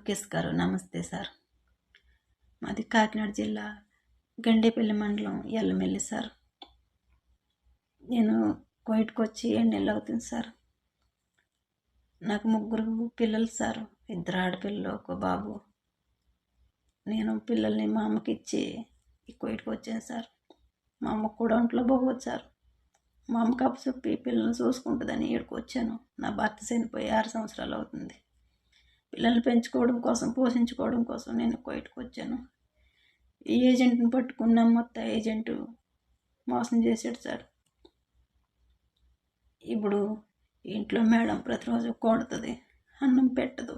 లోకేష్ గారు నమస్తే సార్. మాది కాకినాడ జిల్లా గండేపల్లి మండలం ఎల్లమెల్లి సార్. నేను కోయిట్కి వచ్చి 7 నెలలు అవుతుంది సార్. నాకు 3 పిల్లలు సార్. 2 ఆడపిల్లలు, 1 బాబు. నేను పిల్లల్ని మా అమ్మకి ఇచ్చి కోయిట్కి వచ్చాను సార్. మా అమ్మకు కూడా ఒంట్లో బాగోదు సార్. మా అమ్మకి అప్పచెప్పి పిల్లల్ని చూసుకుంటుందని ఇక్కడికి వచ్చాను. నా భర్త చనిపోయి 6 సంవత్సరాలు అవుతుంది. పిల్లల్ని పెంచుకోవడం కోసం, పోషించుకోవడం కోసం నేను కోయిట్కి వచ్చాను. ఈ ఏజెంట్ని పట్టుకున్న మొత్తం ఏజెంటు మోసం చేశాడు సార్. ఇప్పుడు ఇంట్లో మేడం ప్రతిరోజు కొడుతుంది, అన్నం పెట్టదు,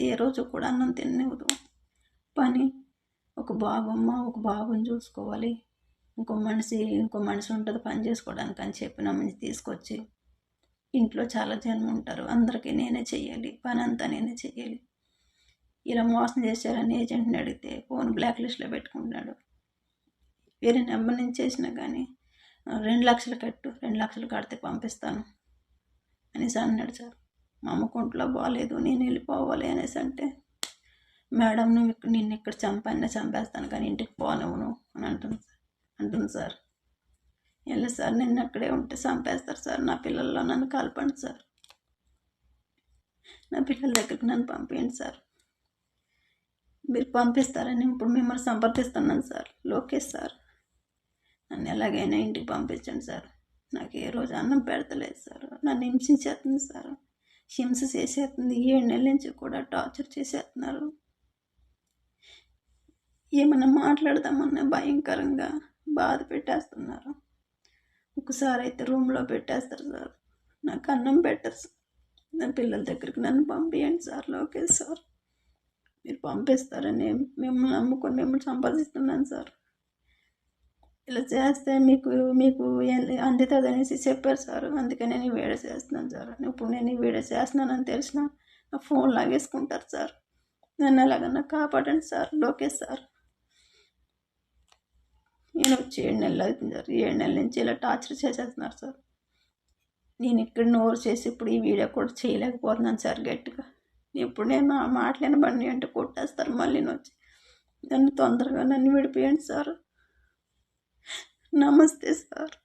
ఏ రోజు కూడా అన్నం తిననివ్వదు. పని ఒక బాబుని చూసుకోవాలి, ఇంకో మనిషి ఉంటుంది పని చేసుకోవడానికి అని చెప్పిన మనిషి తీసుకొచ్చి ఇంట్లో చాలా జనం ఉంటారు, అందరికీ నేనే చెయ్యాలి, పని అంతా నేనే చెయ్యాలి. ఇలా మోసం చేశారని ఏజెంట్ని అడిగితే ఫోన్ బ్లాక్ లిస్ట్లో పెట్టుకుంటున్నాడు. వేరే నెంబర్ నుంచి చేసినా కానీ 2 లక్షలు కట్టు, 2 లక్షలు కడితే పంపిస్తాను అనేసి అన్నాడు సార్. మా అమ్మకు ఒంట్లో బాగాలేదు, నేను వెళ్ళిపోవాలి అనేసి అంటే, మేడం నిన్ను ఇక్కడ చంపేస్తాను కానీ ఇంటికి పోనివ్వను అని అంటుంది సార్. వెళ్ళి సార్, నిన్ను అక్కడే ఉంటే చంపేస్తారు సార్, నా పిల్లల్లో నన్ను కలపండి సార్, నా పిల్లల దగ్గరికి నన్ను పంపించండి సార్. మీరు పంపిస్తారని ఇప్పుడు మిమ్మల్ని సంప్రదిస్తున్నాను సార్. లోకేష్ సార్, నన్ను ఎలాగైనా ఇంటికి పంపించండి సార్. నాకు ఏ రోజు అన్నం పెడతలేదు సార్. నన్ను హింసించేస్తుంది సార్, హింస చేసేస్తుంది. 7 నెలల నుంచి కూడా టార్చర్ చేసేస్తున్నారు. ఏమన్నా మాట్లాడదామన్నా భయంకరంగా బాధ పెట్టేస్తున్నారు. ఒకసారి అయితే రూమ్లో పెట్టేస్తారు సార్. నాకు అన్నం పెట్టరు సార్. నా పిల్లల దగ్గరికి నన్ను పంపించండి సార్. లోకేష్ సార్, మీరు పంపిస్తారని మిమ్మల్ని నమ్ముకొని మిమ్మల్ని సంపాదిస్తున్నాను సార్. ఇలా చేస్తే మీకు అందుతుంది అనేసి చెప్పారు సార్. అందుకని నేను ఈ వీడియో చేస్తున్నాను సార్. ఇప్పుడు నేను ఈ వీడియో చేస్తున్నానని తెలిసిన నా ఫోన్ లాగేసుకుంటారు సార్. నన్ను ఎలాగన్నా కాపాడండి సార్. లోకేష్ సార్, నేను వచ్చి 7 నెలలు అవుతుంది సార్. 7 నెలల నుంచి ఇలా టార్చర్ చేసేస్తున్నారు సార్. నేను ఇక్కడ నోరు చేసి ఇప్పుడు ఈ వీడియో కూడా చేయలేకపోతున్నాను సార్ గట్టిగా. ఇప్పుడు నేను ఆ మాటలేని బండి అంటే కొట్టేస్తారు మళ్ళీ వచ్చి. నన్ను తొందరగా విడిపోయండి సార్. నమస్తే సార్.